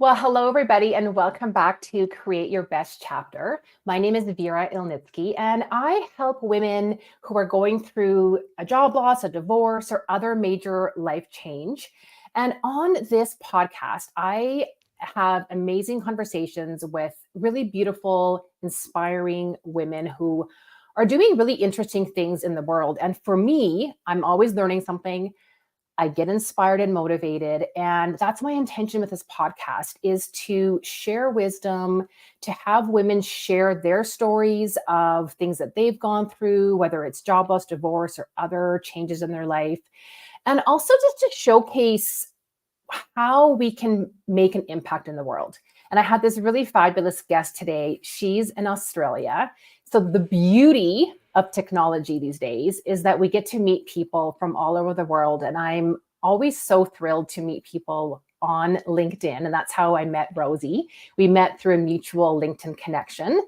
Well, hello, everybody, and welcome back to Create Your Best Chapter. My name is Vera Ilnitsky, and I help women who are going through a job loss, a divorce, or other major life change. And on this podcast, I have amazing conversations with really beautiful, inspiring women who are doing really interesting things in the world. And for me, I'm always learning something. I get inspired and motivated. And that's my intention with this podcast is to share wisdom, to have women share their stories of things that they've gone through, whether it's job loss, divorce, or other changes in their life. And also just to showcase how we can make an impact in the world. And I had this really fabulous guest today. She's in Australia. So the beauty of technology these days is that we get to meet people from all over the world. And I'm always so thrilled to meet people on LinkedIn. And that's how I met Rosie. We met through a mutual LinkedIn connection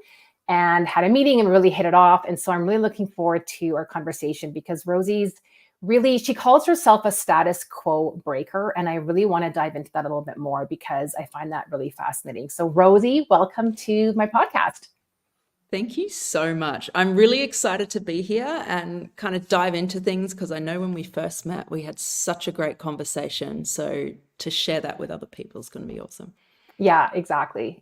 and had a meeting and really hit it off. And so I'm really looking forward to our conversation because Rosie's really, she calls herself a status quo breaker. And I really want to dive into that a little bit more because I find that really fascinating. So Rosie, welcome to my podcast. Thank you so much. I'm really excited to be here and kind of dive into things because I know when we first met, we had such a great conversation. So to share that with other people is going to be awesome. Yeah, exactly.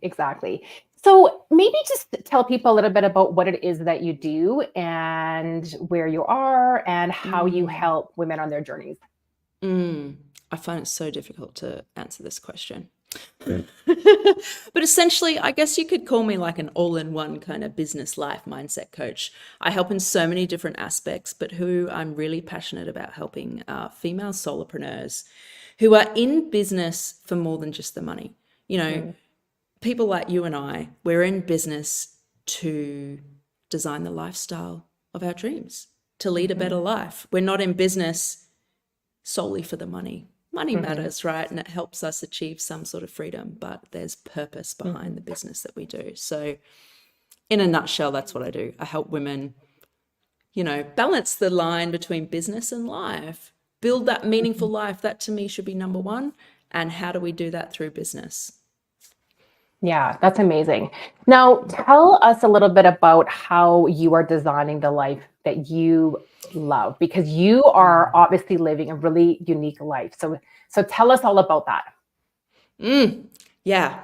So maybe just tell people a little bit about what it is that you do and where you are and how you help women on their journeys. I find it so difficult to answer this question. But essentially, I guess you could call me like an all-in-one kind of business life mindset coach. I help in so many different aspects, but who I'm really passionate about helping are female solopreneurs who are in business for more than just the money. You know, people like you and I, we're in business to design the lifestyle of our dreams, to lead a better life. We're not in business solely for the money. Money matters, right? And it helps us achieve some sort of freedom, but there's purpose behind the business that we do. So in a nutshell, that's what I do. I help women, balance the line between business and life, build that meaningful life. That to me should be number one. And how do we do that through business? Yeah, that's amazing. Now, tell us a little bit about how you are designing the life that you love, because you are obviously living a really unique life. So tell us all about that. Yeah.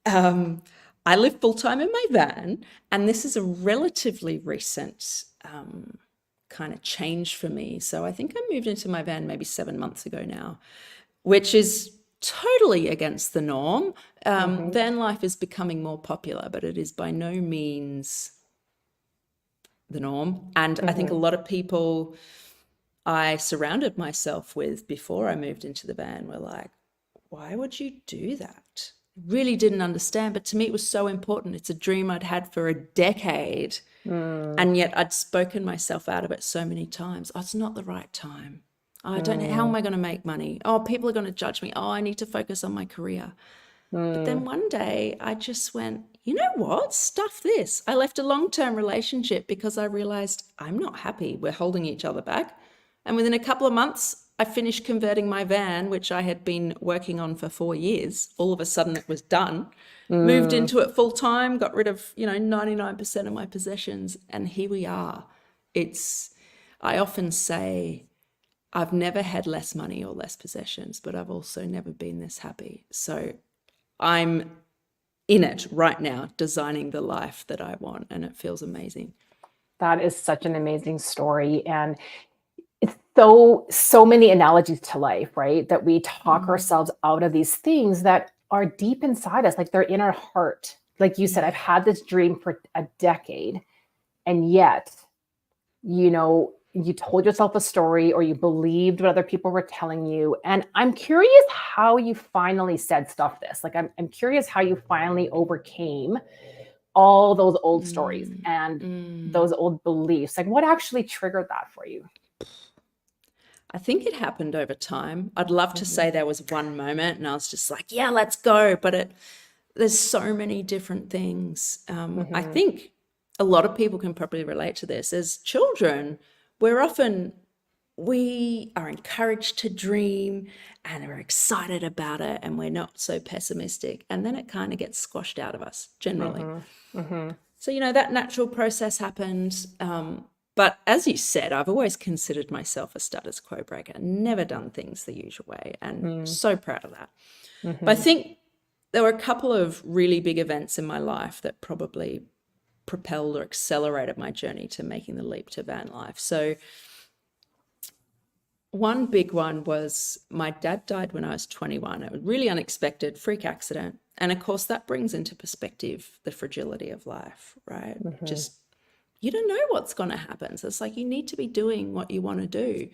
I live full-time in my van, and this is a relatively recent kind of change for me. So I think I moved into my van maybe 7 months ago now, which is totally against the norm. Van life is becoming more popular, but it is by no means the norm. And I think a lot of people I surrounded myself with before I moved into the van were like, why would you do that? Really didn't understand, but to me it was so important. It's a dream I'd had for a decade, and yet I'd spoken myself out of it so many times. Oh, it's not the right time. Oh, I don't know, how am I going to make money? Oh, people are going to judge me. Oh, I need to focus on my career. But then one day I just went, you know what? Stuff this. I left a long-term relationship because I realized I'm not happy. We're holding each other back. And within a couple of months, I finished converting my van, which I had been working on for 4 years. All of a sudden it was done. Moved into it full time, got rid of, 99% of my possessions. And here we are. I often say, I've never had less money or less possessions, but I've also never been this happy. So I'm in it right now, designing the life that I want, and it feels amazing. That is such an amazing story. And it's so many analogies to life, right? That we talk ourselves out of these things that are deep inside us, like they're in our heart. Like you said, I've had this dream for a decade, and yet, you told yourself a story or you believed what other people were telling you. And I'm curious how you finally said stuff this. Like I'm curious how you finally overcame all those old stories and those old beliefs. Like what actually triggered that for you? I think it happened over time. I'd love to say there was one moment and I was just like, yeah, let's go. But there's so many different things. I think a lot of people can probably relate to this. As children, we're often we are encouraged to dream and we're excited about it and we're not so pessimistic. And then it kind of gets squashed out of us generally. So, that natural process happened. But as you said, I've always considered myself a status quo breaker, never done things the usual way, and so proud of that. But I think there were a couple of really big events in my life that probably propelled or accelerated my journey to making the leap to van life. So one big one was my dad died when I was 21. It was really unexpected, freak accident. And of course, that brings into perspective the fragility of life, right? Just, you don't know what's going to happen. So it's like, you need to be doing what you want to do.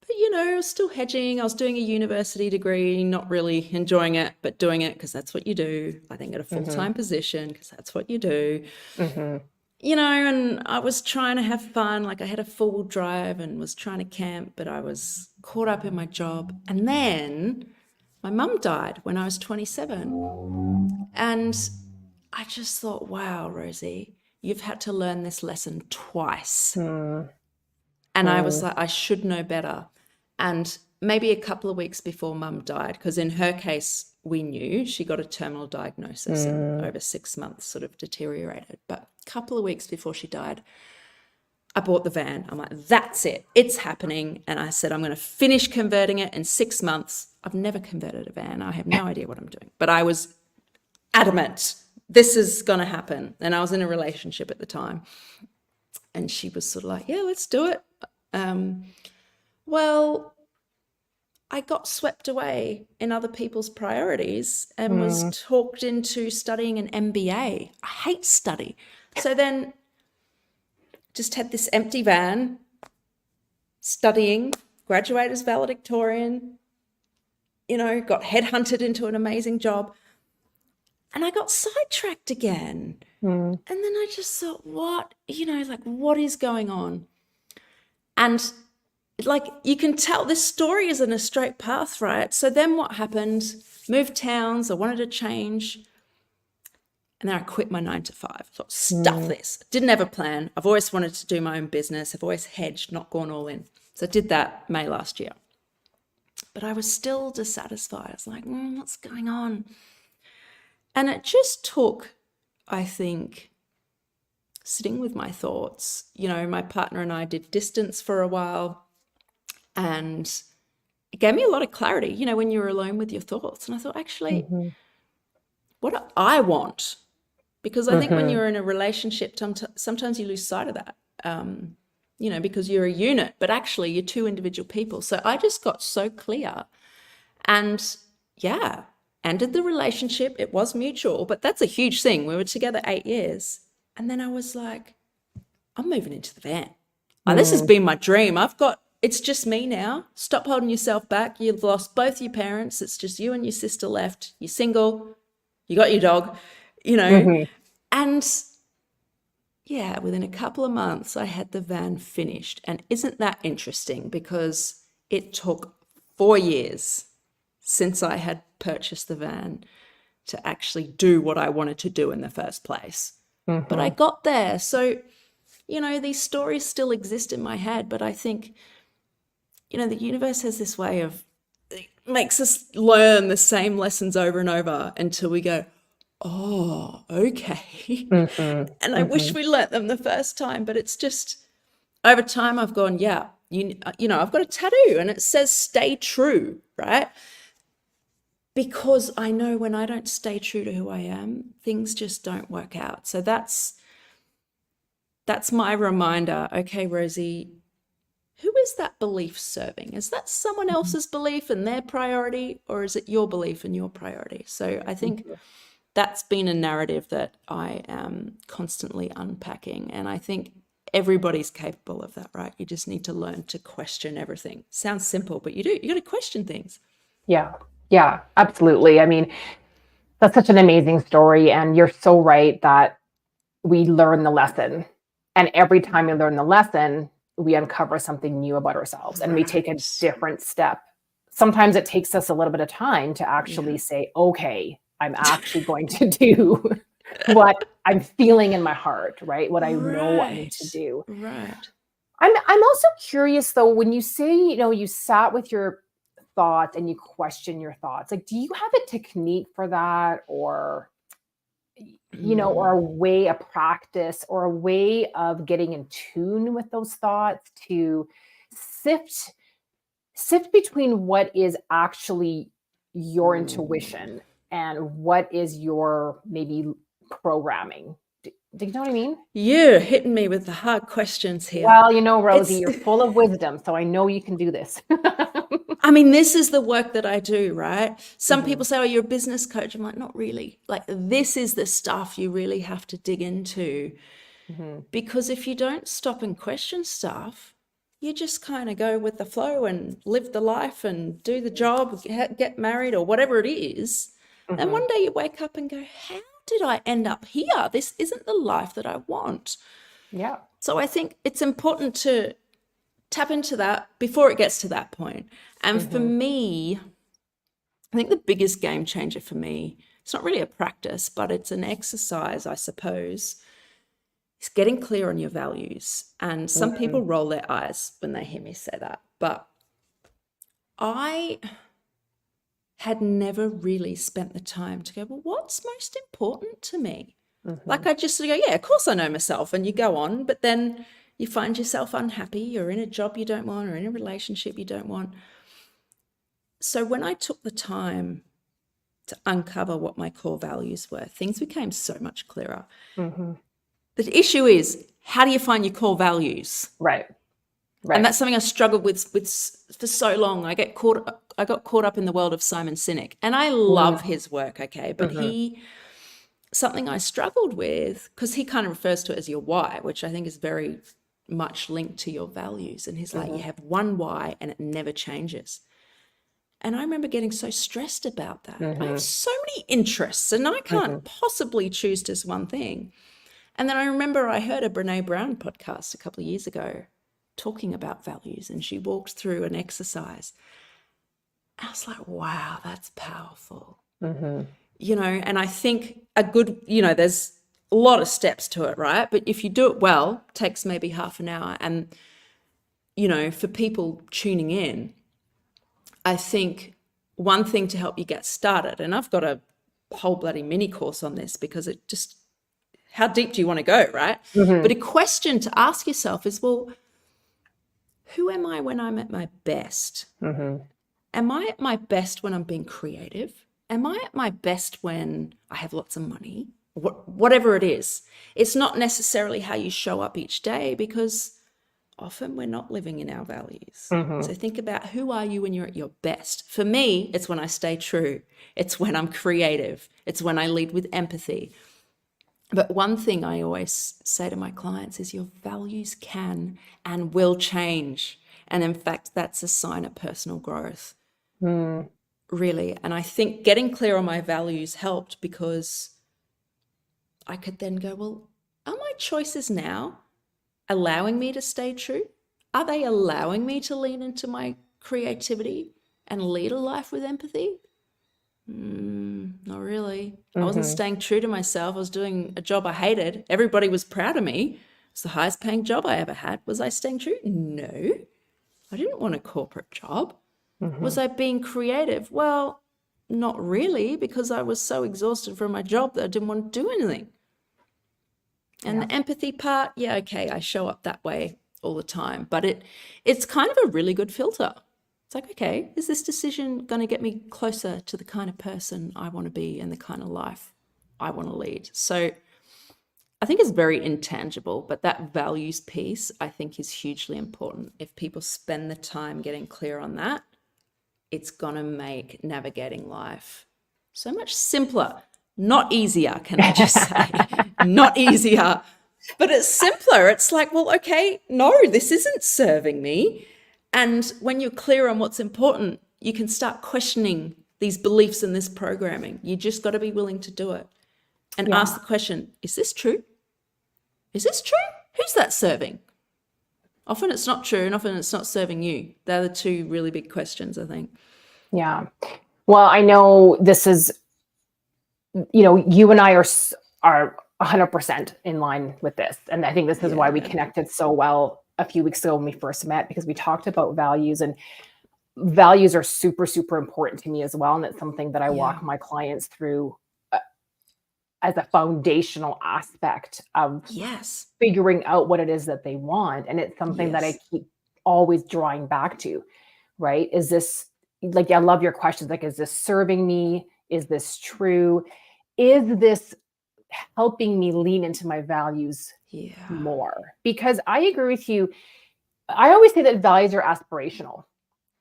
But, I was still hedging. I was doing a university degree, not really enjoying it, but doing it because that's what you do. I think at a full-time position because that's what you do. And I was trying to have fun. Like I had a 4-wheel drive and was trying to camp, but I was caught up in my job. And then my mum died when I was 27. And I just thought, wow, Rosie, you've had to learn this lesson twice. And I was like, I should know better. And maybe a couple of weeks before mum died, because in her case, we knew she got a terminal diagnosis and over 6 months sort of deteriorated. But a couple of weeks before she died, I bought the van. I'm like, that's it. It's happening. And I said, I'm going to finish converting it in 6 months. I've never converted a van. I have no idea what I'm doing. But I was adamant, this is going to happen. And I was in a relationship at the time. And she was sort of like, yeah, let's do it. Well, I got swept away in other people's priorities and was talked into studying an MBA. I hate study. So then just had this empty van, studying, graduated as valedictorian, got headhunted into an amazing job. And I got sidetracked again. And then I just thought, what is going on? And you can tell this story isn't a straight path, right? So then what happened? Moved towns. I wanted to change. And then I quit my 9 to 5. I thought, stuff this. Didn't have a plan. I've always wanted to do my own business. I've always hedged, not gone all in. So I did that May last year. But I was still dissatisfied. I was like, what's going on? And it just took, I think, sitting with my thoughts. My partner and I did distance for a while. And it gave me a lot of clarity, when you're alone with your thoughts. And I thought, actually, what do I want? Because I think when you're in a relationship, sometimes you lose sight of that, because you're a unit, but actually you're two individual people. So I just got so clear and ended the relationship. It was mutual, but that's a huge thing. We were together 8 years. And then I was like, I'm moving into the van. This has been my dream. It's just me now. Stop holding yourself back. You've lost both your parents. It's just you and your sister left. You're single. You got your dog, And within a couple of months, I had the van finished. And isn't that interesting? Because it took 4 years since I had purchased the van to actually do what I wanted to do in the first place. But I got there. So, these stories still exist in my head, but I think, the universe has this way of, it makes us learn the same lessons over and over until we go, oh, okay. And I wish we learnt them the first time, but it's just, over time I've gone, I've got a tattoo and it says stay true, right? Because I know when I don't stay true to who I am, things just don't work out. So that's my reminder. Okay, Rosie, who is that belief serving? Is that someone else's belief and their priority, or is it your belief and your priority? So I think that's been a narrative that I am constantly unpacking. And I think everybody's capable of that, right? You just need to learn to question everything. Sounds simple, but you do. You got to question things. Yeah, absolutely. I mean, that's such an amazing story. And you're so right that we learn the lesson. And every time we learn the lesson, we uncover something new about ourselves and we take a different step. Sometimes it takes us a little bit of time to actually say, okay, I'm actually going to do what I'm feeling in my heart, right? What I know I need to do. Right. I'm also curious though, when you say, you sat with your thoughts and you question your thoughts, like, do you have a technique for that, or or Mm. a way, a practice, or a way of getting in tune with those thoughts to sift between what is actually your Mm. intuition and what is your maybe programming? Do you know what I mean? You're hitting me with the hard questions here. Well, Rosie, It's, you're full of wisdom, so I know you can do this. I mean, this is the work that I do, right? Some Mhm, people say, oh, you're a business coach. I'm like, not really. Like, this is the stuff you really have to dig into. mhm, Because if you don't stop and question stuff, you just kind of go with the flow and live the life and do the job, get married or whatever it is. And mhm. one day you wake up and go, how did I end up here? This isn't the life that I want. Yeah. So I think it's important to tap into that before it gets to that point. And for Mhm, me, I think the biggest game changer for me, it's not really a practice, but it's an exercise, I suppose, is getting clear on your values. And some mhm, people roll their eyes when they hear me say that. But I had never really spent the time to go, well, what's most important to me? Like mhm. I just go, yeah, of course I know myself. And you go on, but then you find yourself unhappy. You're in a job you don't want or in a relationship you don't want. So when I took the time to uncover what my core values were, things became so much clearer. Mhm. The issue is, how do you find your core values? Right. And Right. that's something I struggled with for so long. I got caught up in the world of Simon Sinek, and I love Mm, his work, okay, but mhm, something I struggled with, because he kind of refers to it as your why, which I think is very much linked to your values. And he's like, you mhm, have one why and it never changes. And I remember getting so stressed about that. I have mhm, so many interests and I mhm, can't possibly choose just one thing. And then I remember I heard a Brene Brown podcast a couple of years ago talking about values, and she walked through an exercise. I was like, wow, that's powerful. mhm. And I think a good, there's a lot of steps to it, right? But if you do it well, it takes maybe half an hour. And, for people tuning in, I think one thing to help you get started, and I've got a whole bloody mini course on this because it just, how deep do you want to go, right? But Mhm, a question to ask yourself is, well, who am I when I'm at my best? mhm. Am I at my best when I'm being creative? Am I at my best when I have lots of money? Whatever it is. It's not necessarily how you show up each day, because often we're not living in our values. So Mhm. think about, who are you when you're at your best? For me, it's when I stay true. It's when I'm creative. It's when I lead with empathy. But one thing I always say to my clients is, your values can and will change. And in fact, that's a sign of personal growth, Mm. really. And I think getting clear on my values helped, because I could then go, well, are my choices now allowing me to stay true? Are they allowing me to lean into my creativity and lead a life with empathy? Not really. I wasn't Mhm. staying true to myself. I was doing a job I hated. Everybody was proud of me. It's the highest paying job I ever had. Was I staying true? No. I didn't want a corporate job. Was Mhm. I being creative? Well, not really, because I was so exhausted from my job that I didn't want to do anything. And Yeah. the empathy part, yeah, okay, I show up that way all the time, but it's kind of a really good filter. It's like, okay, is this decision going to get me closer to the kind of person I want to be and the kind of life I want to lead? So I think it's very intangible, but that values piece, I think, is hugely important. If people spend the time getting clear on that, it's going to make navigating life so much simpler. Not easier, can I just say? Not easier, but it's simpler. It's like, well, okay, no, this isn't serving me. And when you're clear on what's important, you can start questioning these beliefs and this programming. You just got to be willing to do it and ask Yeah. the question, is this true? Is this true? Who's that serving? Often it's not true, and often it's not serving you. They're the two really big questions, I think. Yeah. Well, I know this is, you and I are 100% in line with this, and I think this is why we Yeah. connected so well a few weeks ago when we first met, because we talked about values, and values are super, super important to me as well. And it's something that I Yeah. walk my clients through as a foundational aspect of Yes. figuring out what it is that they want. And it's something that I Yes. keep always drawing back to, right? Is this, like, I love your questions. Like, is this serving me? Is this true? Is this helping me lean into my values Yeah. more? Because I agree with you. I always say that values are aspirational,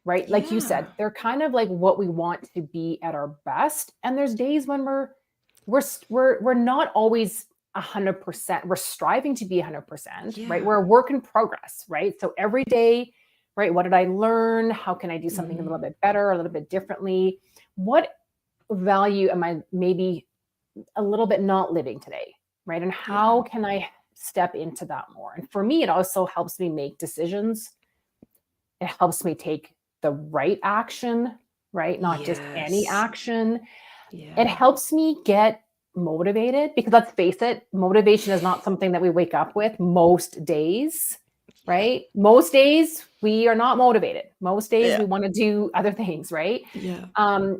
right? Like you Yeah. said, they're kind of like what we want to be at our best. And there's days when we're not always 100%. We're striving to be 100%, right? Yeah. We're a work in progress, right? So every day, right? What did I learn? How can I do something a little bit better, a little bit differently? What value am I maybe a little bit not living today, right? And Yeah. how can I step into that more? And for me, it also helps me make decisions. It helps me take the right action, right? Not just any Yes. action. It Yeah. helps me get motivated, because let's face it, motivation is not something that we wake up with most days, Yeah. right? Most days we are not motivated. Most days Yeah. we want to do other things, right? Yeah.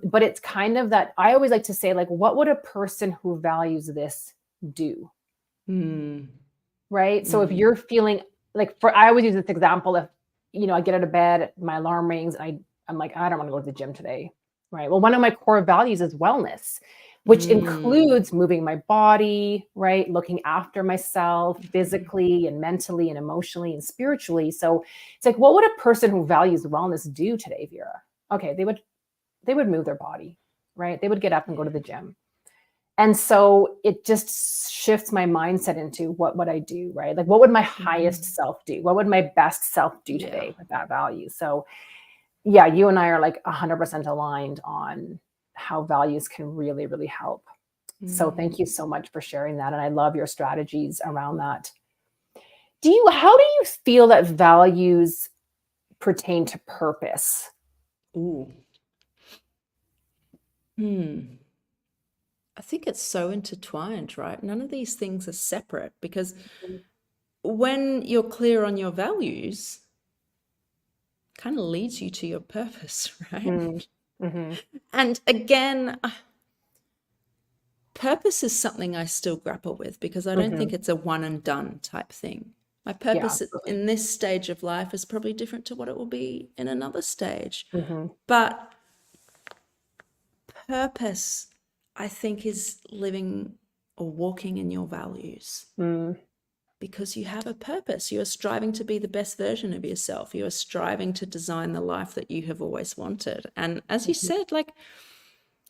But it's kind of that, I always like to say, like, what would a person who values this do? Mm. Right? So if Mm. you're feeling like, I always use this example, if, I get out of bed, my alarm rings, I'm like, I don't want to go to the gym today. Right. Well, one of my core values is wellness, which Mm. includes moving my body, right? Looking after myself Mhm. physically and mentally and emotionally and spiritually. So it's like, what would a person who values wellness do today, Vera? Okay, they would move their body, right? They would get up and go to the Yeah. gym. And so it just shifts my mindset into what would I do, right? Like, what would my highest Mm. self do? What would my best self do Yeah. today with that value? So, yeah, you and I are like 100% aligned on how values can really, really help. So, thank Mm. you so much for sharing that. And I love your strategies around that. How do you feel that values pertain to purpose? Ooh. Hmm. I think it's so intertwined, right? None of these things are separate, because when you're clear on your values, kind of leads you to your purpose, right? Mm-hmm. And again, purpose is something I still grapple with, because I don't Mm-hmm. think it's a one and done type thing. My Yeah, purpose absolutely. in this stage of life is probably different to what it will be in another stage. Mm-hmm. But purpose, I think, is living or walking in your values, Mm. because you have a purpose. You are striving to be the best version of yourself. You are striving to design the life that you have always wanted. And as you Mhm. said, like,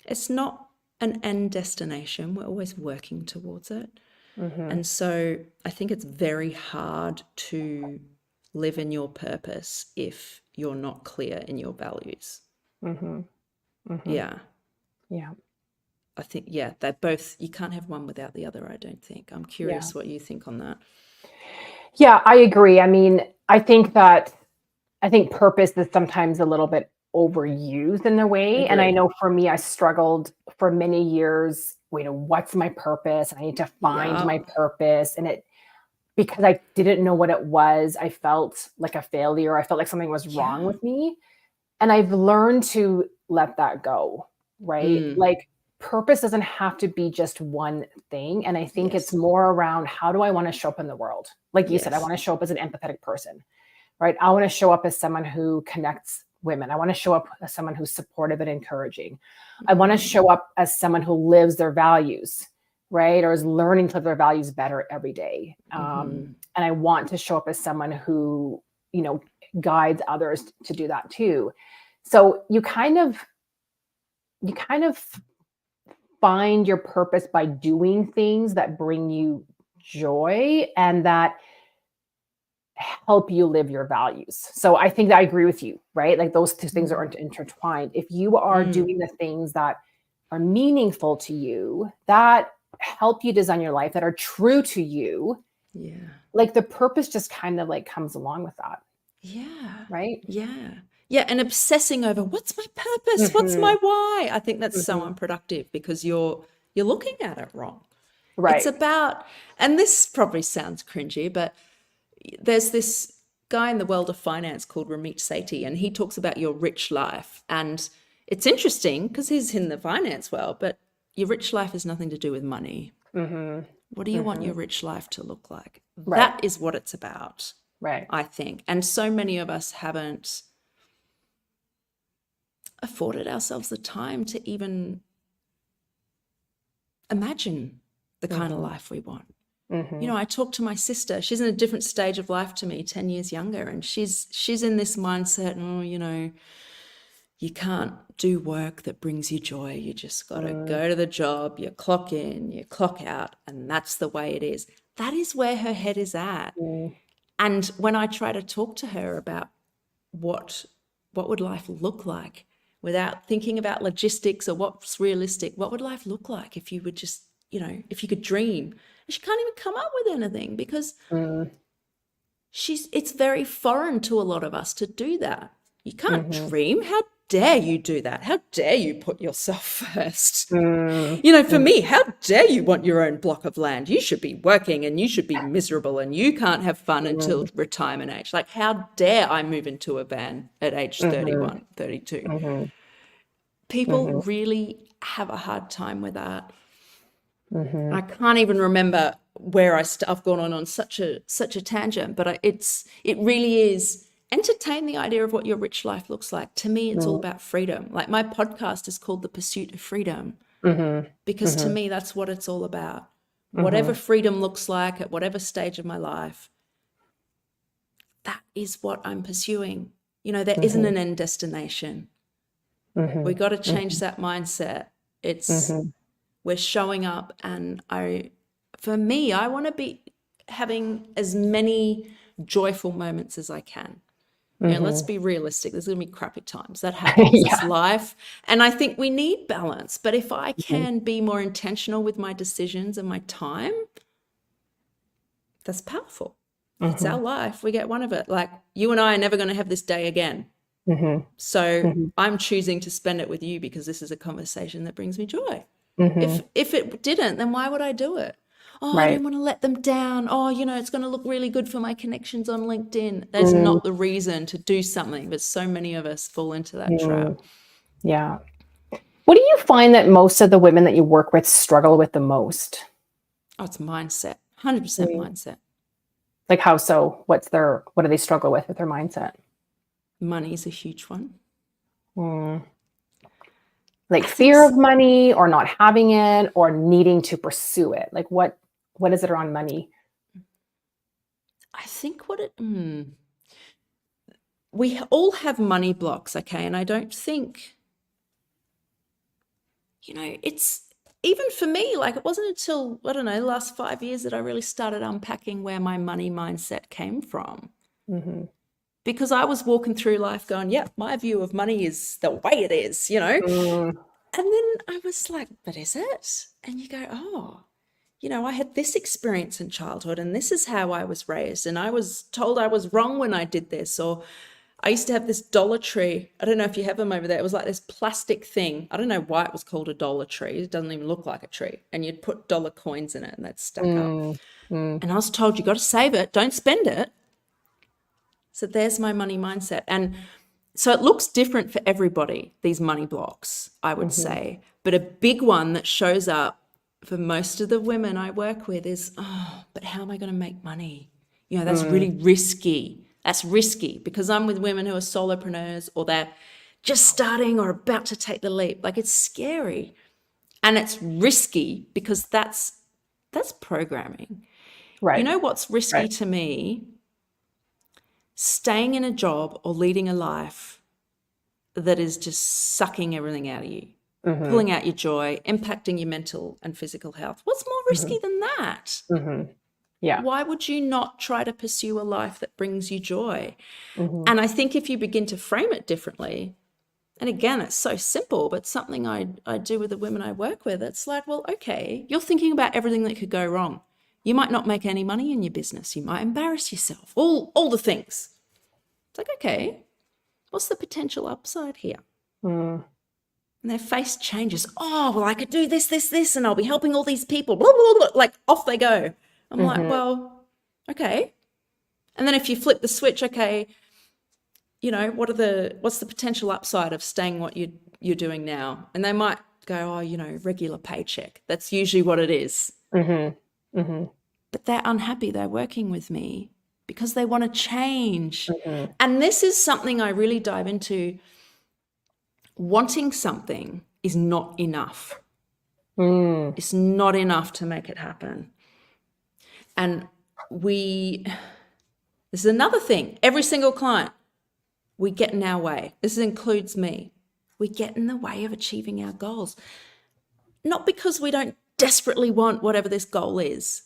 it's not an end destination. We're always working towards it. Mhm. And so I think it's very hard to live in your purpose if you're not clear in your values. Mhm. Mhm. Yeah. Yeah. I think, yeah, they're both, you can't have one without the other, I don't think. I'm Yeah. curious what you think on that. Yeah, I agree. I mean, I think purpose is sometimes a little bit overused in a way. And I Agree. know for me, I struggled for many years, what's my purpose? And I need to find Yeah. my purpose. And because I didn't know what it was, I felt like a failure. I felt like something was wrong Yeah. with me. And I've learned to let that go, right? Mm. Like, purpose doesn't have to be just one thing. And I think it's Yes. more around, how do I want to show up in the world? Like you said, I Yes. want to show up as an empathetic person, right? I want to show up as someone who connects women. I want to show up as someone who's supportive and encouraging. I want to Mm. show up as someone who lives their values, right? Or is learning to live their values better every day. Mm-hmm. And I want to show up as someone who, guides others to do that too. So you kind of find your purpose by doing things that bring you joy and that help you live your values. So I think that I agree with you, right? Like, those two things are Mm. intertwined. If you are Mm. doing the things that are meaningful to you, that help you design your life, that are true to you, Yeah. like, the purpose just kind of like comes along with that, Yeah. right? Yeah. Yeah. And obsessing over what's my purpose? What's Hmm. my why? I think that's so Hmm. unproductive, because you're looking at it wrong. It's Right. about, and this probably sounds cringy, but there's this guy in the world of finance called Ramit Sethi, and he talks about your rich life. And it's interesting because he's in the finance world, but your rich life has nothing to do with money. Mm-hmm. What do you want your rich life to look like? Right. That is what it's about, Right. I think. And so many of us haven't afforded ourselves the time to even imagine the kind of life we want. Mm-hmm. You know, I talk to my sister. She's in a different stage of life to me, 10 years younger, and she's in this mindset, oh, you know, you can't do work that brings you joy. You just got to go to the job, you clock in, you clock out, and that's the way it is. That is where her head is at. And when I try to talk to her about what would life look like without thinking about logistics or what's realistic, what would life look like if you would just, you know, if you could dream? She can't even come up with anything because it's very foreign to a lot of us to do that. You can't dream. How dare you do that? How dare you put yourself first? You know, for me, how dare you want your own block of land? You should be working and you should be miserable and you can't have fun until retirement age. Like, how dare I move into a van at age 31, 32? People really have a hard time with that. I can't even remember where I've gone on such a tangent, but it really is. Entertain the idea of what your rich life looks like. To me, it's all about freedom. Like, my podcast is called The Pursuit of Freedom because to me, that's what it's all about. Whatever freedom looks like at whatever stage of my life, that is what I'm pursuing. You know, there isn't an end destination. We got to change that mindset. It's we're showing up, and for me, I want to be having as many joyful moments as I can. You know, let's be realistic. There's going to be crappy times. That happens. It's life. And I think we need balance. But if I can be more intentional with my decisions and my time, that's powerful. It's our life. We get one of it. Like, you and I are never going to have this day again. So I'm choosing to spend it with you because this is a conversation that brings me joy. If it didn't, then why would I do it? Oh, I don't want to let them down. Oh, you know, it's going to look really good for my connections on LinkedIn. That's not the reason to do something, but so many of us fall into that trap. Yeah. What do you find that most of the women that you work with struggle with the most? Oh, it's mindset. 100% mindset. Like, how so? What do they struggle with their mindset? Money is a huge one. Like fear of money, or not having it, or needing to pursue it. Like, what is it around money? I think we all have money blocks, okay? And I don't think, you know, it's even for me, like, it wasn't until, I don't know, the last 5 years that I really started unpacking where my money mindset came from. Because I was walking through life going, yeah, my view of money is the way it is, you know? And then I was like, but is it? And you go, oh, you know, I had this experience in childhood and this is how I was raised. And I was told I was wrong when I did this. Or I used to have this Dollar Tree. I don't know if you have them over there. It was like this plastic thing. I don't know why it was called a Dollar Tree. It doesn't even look like a tree. And you'd put dollar coins in it and they'd stack up. And I was told, you got to save it. Don't spend it. So there's my money mindset. And so it looks different for everybody, these money blocks, I would say. But a big one that shows up for most of the women I work with is, oh, but how am I going to make money? You know, that's really risky. That's risky because I'm with women who are solopreneurs or they're just starting or about to take the leap. Like, it's scary. And it's risky because that's programming. Right. You know what's risky to me? Staying in a job or leading a life that is just sucking everything out of you, pulling out your joy, impacting your mental and physical health. What's more risky than that? Yeah. Why would you not try to pursue a life that brings you joy? And I think if you begin to frame it differently, and again, it's so simple, but something I do with the women I work with, it's like, well, okay, you're thinking about everything that could go wrong. You might not make any money in your business. You might embarrass yourself, all the things. It's like, okay, what's the potential upside here? And their face changes. Oh, well, I could do this, and I'll be helping all these people. Blah, blah, blah. Like, off they go. I'm like, well, okay. And then if you flip the switch, okay, what's the potential upside of staying what you're doing now? And they might go, oh, regular paycheck. That's usually what it is. Mm-hmm. Mm-hmm. But they're unhappy. They're working with me because they want to change. Mm-hmm. And this is something I really dive into. Wanting something is not enough. Mm. It's not enough to make it happen. And this is another thing. Every single client, we get in our way. This includes me. We get in the way of achieving our goals. Not because we don't desperately want whatever this goal is,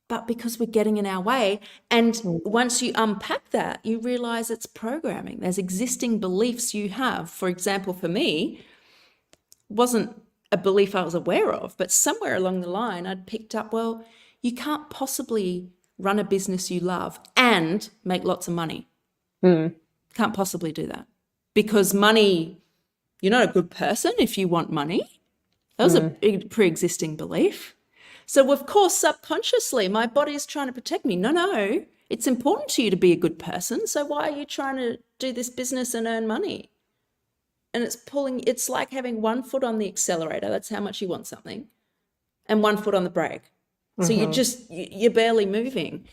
but because we're getting in our way. And once you unpack that, you realize it's programming. There's existing beliefs you have. For example, for me, wasn't a belief I was aware of, but somewhere along the line, I'd picked up, well, you can't possibly run a business you love and make lots of money. Mm. Can't possibly do that because money, you're not a good person if you want money. That was a big pre-existing belief. So of course, subconsciously, my body is trying to protect me. No, it's important to you to be a good person. So why are you trying to do this business and earn money? And it's like having one foot on the accelerator. That's how much you want something. And one foot on the brake. So you're barely moving.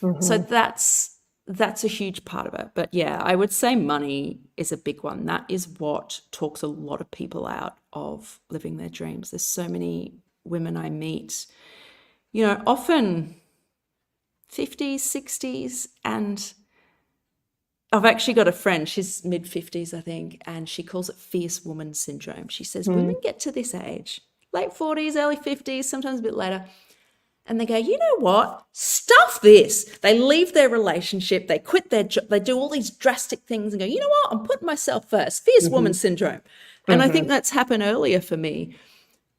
Mm-hmm. So that's a huge part of it. But yeah, I would say money is a big one. That is what talks a lot of people out of living their dreams. There's so many women I meet, often 50s, 60s, and I've actually got a friend, she's mid-50s, I think, and she calls it fierce woman syndrome. She says women get to this age, late 40s, early 50s, sometimes a bit later, and they go, you know what? Stuff this. They leave their relationship, they quit their job, they do all these drastic things and go, you know what? I'm putting myself first. Fierce woman syndrome. And I think that's happened earlier for me.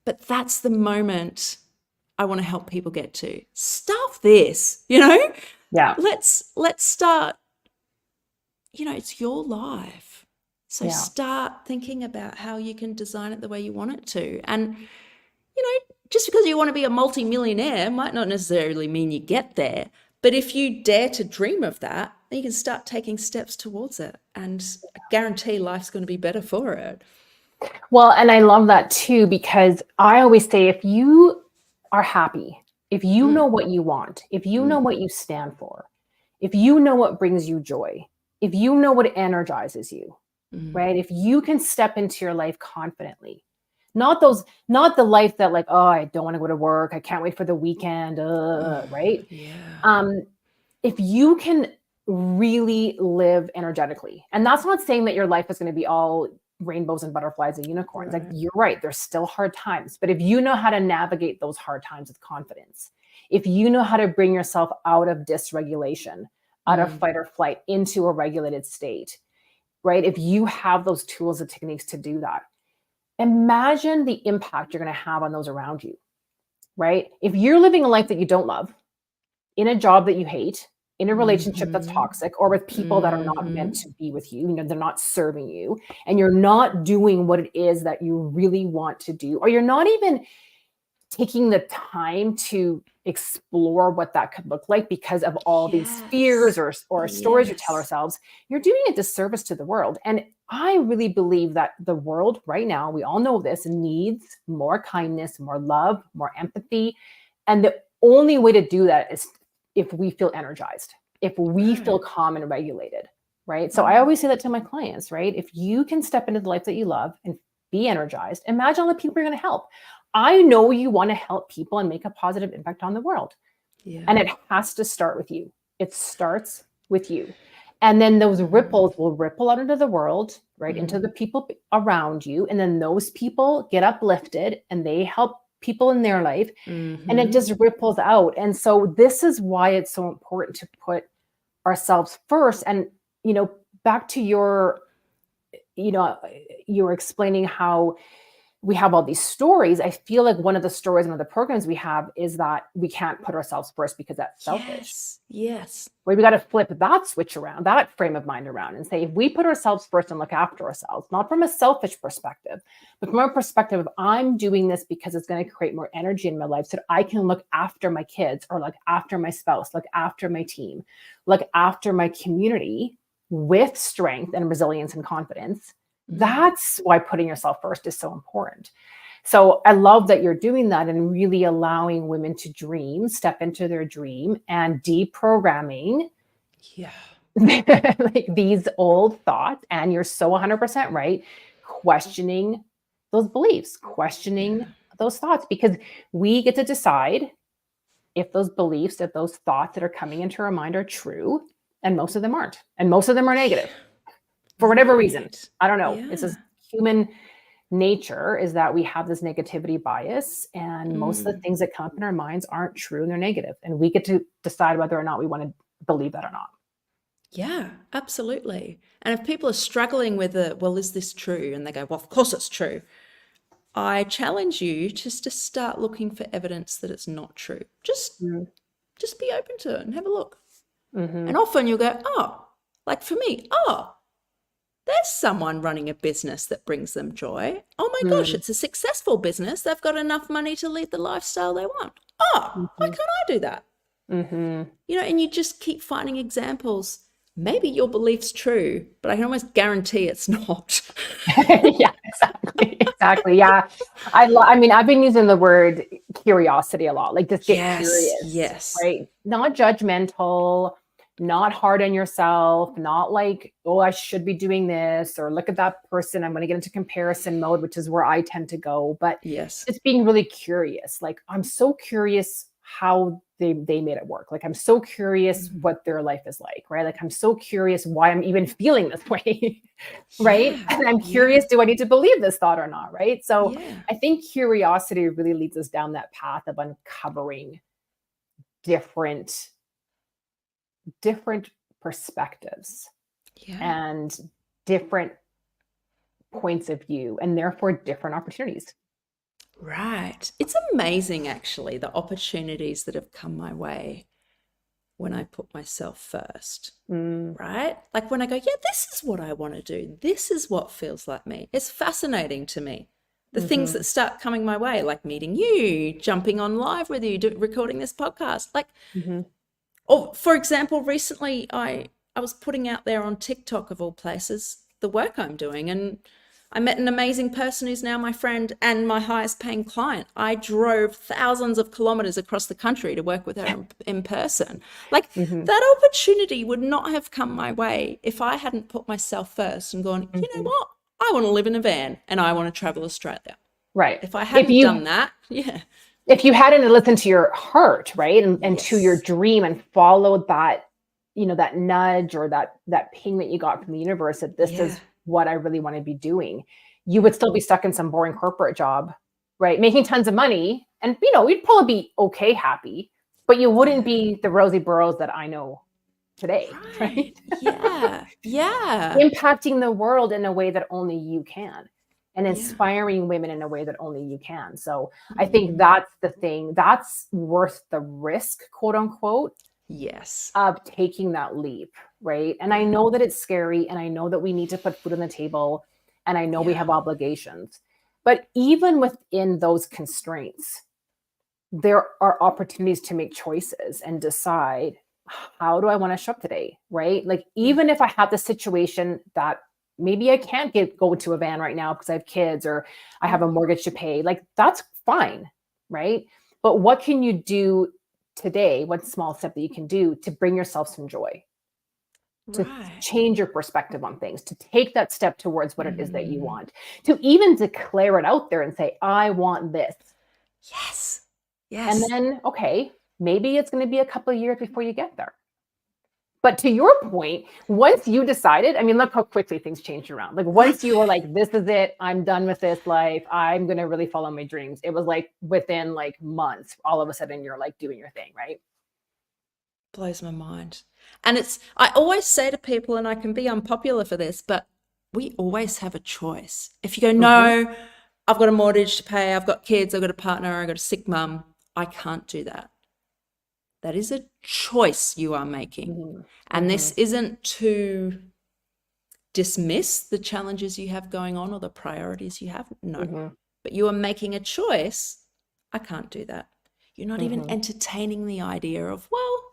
But that's the moment I want to help people get to. Stuff this, Yeah. Let's start, it's your life. So start thinking about how you can design it the way you want it to. And, just because you want to be a multi-millionaire might not necessarily mean you get there. But if you dare to dream of that, then you can start taking steps towards it. And I guarantee life's going to be better for it. Well, and I love that too, because I always say, if you are happy, if you know what you want, if you know what you stand for, if you know what brings you joy, if you know what energizes you, right? If you can step into your life confidently, not the life that like, oh, I don't want to go to work, I can't wait for the weekend, right? Yeah. If you can really live energetically, and that's not saying that your life is going to be all rainbows and butterflies and unicorns. Right. Like, you're right, there's still hard times, but if you know how to navigate those hard times with confidence, if you know how to bring yourself out of dysregulation, out of fight or flight into a regulated state, right? If you have those tools and techniques to do that, imagine the impact you're going to have on those around you, right? If you're living a life that you don't love, in a job that you hate, in a relationship that's toxic, or with people that are not meant to be with you, they're not serving you, and you're not doing what it is that you really want to do, or you're not even taking the time to explore what that could look like because of all these fears or stories we tell ourselves, you're doing a disservice to the world. And I really believe that the world right now, we all know this, needs more kindness, more love, more empathy. And the only way to do that is if we feel energized, if we feel calm and regulated, right? So I always say that to my clients, right? If you can step into the life that you love and be energized, imagine all the people you're going to help. I know you want to help people and make a positive impact on the world. Yeah. And it has to start with you. It starts with you. And then those ripples will ripple out into the world, right? Into the people around you. And then those people get uplifted and they help people in their life, and it just ripples out. And so this is why it's so important to put ourselves first. And, back to your, you were explaining how we have all these stories. I feel like one of the stories, one of the programs we have is that we can't put ourselves first because that's selfish. Yes. We got to flip that switch around, that frame of mind around, and say, if we put ourselves first and look after ourselves, not from a selfish perspective, but from a perspective of I'm doing this because it's going to create more energy in my life so that I can look after my kids or look after my spouse, look after my team, look after my community with strength and resilience and confidence. That's why putting yourself first is so important. So I love that you're doing that and really allowing women to dream, step into their dream, and deprogramming Yeah. like these old thoughts. And you're so 100% right, questioning those beliefs, questioning those thoughts, because we get to decide if those beliefs, if those thoughts that are coming into our mind are true, and most of them aren't, and most of them are negative for whatever reason. Right. I don't know. Yeah. It's just human nature is that we have this negativity bias, and most of the things that come up in our minds aren't true and they're negative, and we get to decide whether or not we want to believe that or not. Yeah, absolutely. And if people are struggling with well, is this true? And they go, well, of course it's true. I challenge you just to start looking for evidence that it's not true. Just be open to it and have a look. And often you'll go, oh, like for me, there's someone running a business that brings them joy. Oh my gosh, it's a successful business. They've got enough money to lead the lifestyle they want. Oh, why can't I do that? You know, and you just keep finding examples. Maybe your belief's true, but I can almost guarantee it's not. Yeah, exactly. Yeah. I mean, I've been using the word curiosity a lot, like just get curious. Yes. Right. Not judgmental, not hard on yourself, not like, oh, I should be doing this, or look at that person. I'm going to get into comparison mode, which is where I tend to go. But Yes. just being really curious. Like, I'm so curious how they made it work. Like, I'm so curious what their life is like, right? Like, I'm so curious why I'm even feeling this way, right? Yeah, And I'm curious, do I need to believe this thought or not, right? So yeah. I think curiosity really leads us down that path of uncovering different perspectives Yeah. and different points of view, and therefore different opportunities. Right. It's amazing, actually, the opportunities that have come my way when I put myself first, right? Like when I go, yeah, this is what I want to do. This is what feels like me. It's fascinating to me. The things that start coming my way, like meeting you, jumping on live with you, recording this podcast. Like, or for example, recently I was putting out there on TikTok, of all places, the work I'm doing, and I met an amazing person who's now my friend and my highest paying client. I drove thousands of kilometers across the country to work with her in person. Like that opportunity would not have come my way if I hadn't put myself first and gone, you know what? I want to live in a van and I want to travel Australia. Right. If I hadn't done that, if you hadn't listened to your heart, right, and to your dream and followed that, you know, that nudge or that ping that you got from the universe that this is what I really want to be doing, you would still be stuck in some boring corporate job, right? Making tons of money. And, you know, you'd probably be okay, happy, but you wouldn't be the Rosie Burrows that I know today, right? Yeah. Impacting the world in a way that only you can, and inspiring women in a way that only you can. So I think that's the thing that's worth the risk, quote unquote, of taking that leap, right? And I know that it's scary, and I know that we need to put food on the table, and I know we have obligations, but even within those constraints, there are opportunities to make choices and decide, how do I want to show up today, right? Like, even if I have the situation that maybe I can't go to a van right now because I have kids or I have a mortgage to pay, like, that's fine, right? But what can you do today, one small step that you can do to bring yourself some joy, to change your perspective on things, to take that step towards what it is that you want, to even declare it out there and say, I want this. Yes. And then, okay, maybe it's going to be a couple of years before you get there. But to your point, once you decided, I mean, look how quickly things changed around. Like, once you were like, this is it, I'm done with this life, I'm going to really follow my dreams. It was like within like months, all of a sudden you're like doing your thing, right? Blows my mind. And I always say to people, and I can be unpopular for this, but we always have a choice. If you go, no, I've got a mortgage to pay, I've got kids, I've got a partner, I've got a sick mum. I can't do that. That is a choice you are making. Mm-hmm. And this isn't to dismiss the challenges you have going on or the priorities you have. No. But you are making a choice. I can't do that. You're not even entertaining the idea of, well,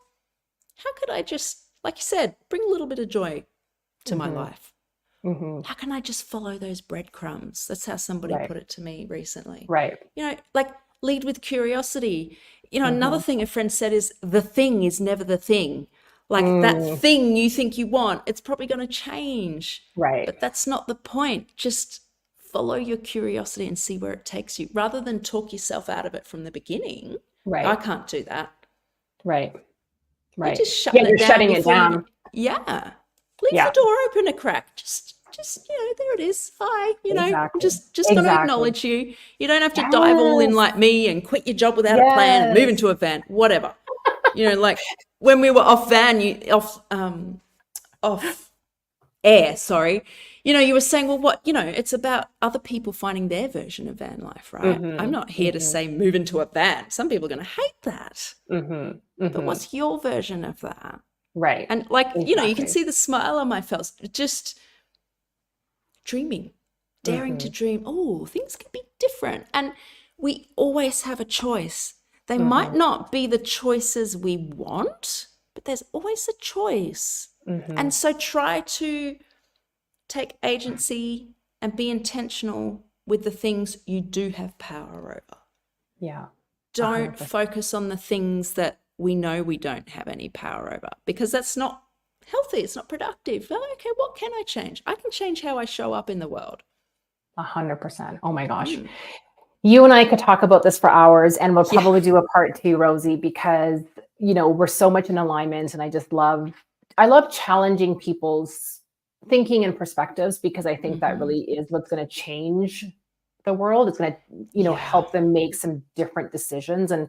how could I just, like you said, bring a little bit of joy to my life? How can I just follow those breadcrumbs? That's how somebody put it to me recently. Right. You know, like lead with curiosity. You know, another thing a friend said is the thing is never the thing. Like that thing you think you want, it's probably going to change. Right. But that's not the point. Just follow your curiosity and see where it takes you rather than talk yourself out of it from the beginning. Right. I can't do that. Right. Right. You're just shutting it down. Shutting it down. Yeah. Leave the door open a crack. Just, you know, there it is. Hi, you know, I'm just going to acknowledge you. You don't have to dive all in like me and quit your job without a plan and move into a van, whatever. You know, like when we were off air, sorry, you know, you were saying, well, what, you know, it's about other people finding their version of van life, right? I'm not here to say move into a van. Some people are going to hate that. But what's your version of that? Right. And like, you know, you can see the smile on my face, just dreaming, daring to dream. Oh, things can be different. And we always have a choice. They might not be the choices we want, but there's always a choice. And so try to take agency and be intentional with the things you do have power over. Yeah. Don't focus on the things that we know we don't have any power over, because that's not healthy. It's not productive. Okay, what can I change? I can change how I show up in the world. 100%. Oh my gosh. You and I could talk about this for hours, and we'll probably do a part 2, Rosie, because, you know, we're so much in alignment, and I love challenging people's thinking and perspectives, because I think that really is what's going to change the world. It's going to, you know, help them make some different decisions and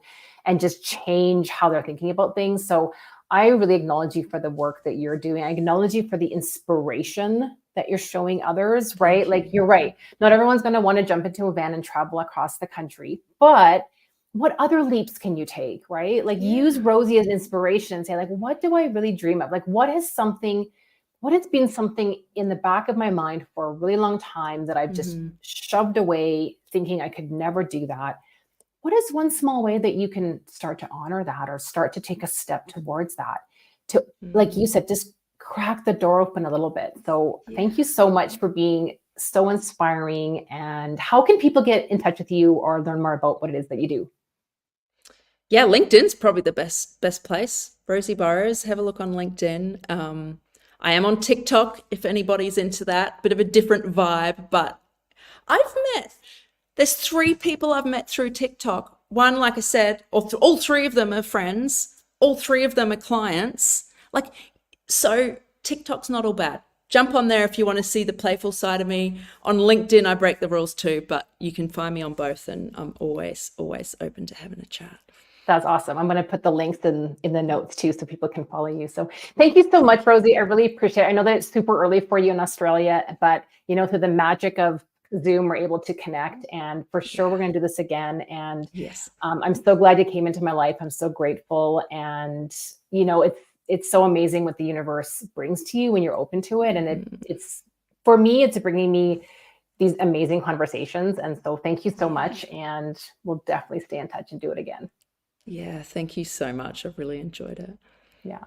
just change how they're thinking about things. So I really acknowledge you for the work that you're doing. I acknowledge you for the inspiration that you're showing others, right? Like, you're right. Not everyone's going to want to jump into a van and travel across the country, but what other leaps can you take, right? Like, use Rosie as inspiration and say, like, what do I really dream of? Like, what has been something in the back of my mind for a really long time that I've just shoved away, thinking I could never do that? What is one small way that you can start to honor that, or start to take a step towards that, to, like you said, just crack the door open a little bit? So thank you so much for being so inspiring. And how can people get in touch with you or learn more about what it is that you do? Yeah, LinkedIn's probably the best place. Rosie Burrows, have a look on LinkedIn. I am on TikTok if anybody's into that. Bit of a different vibe, but there's 3 people I've met through TikTok. One, like I said, all 3 of them are friends. All 3 of them are clients. Like, so TikTok's not all bad. Jump on there if you want to see the playful side of me. On LinkedIn, I break the rules too, but you can find me on both, and I'm always open to having a chat. That's awesome. I'm going to put the links in the notes too, so people can follow you. So thank you so much, Rosie. I really appreciate it. I know that it's super early for you in Australia, but, you know, through the magic of Zoom, we're able to connect, and for sure we're going to do this again. And I'm so glad you came into my life. I'm so grateful. And, you know, it's so amazing what the universe brings to you when you're open to it. And it's, for me, it's bringing me these amazing conversations. And so thank you so much. And we'll definitely stay in touch and do it again. Yeah, thank you so much. I've really enjoyed it. Yeah.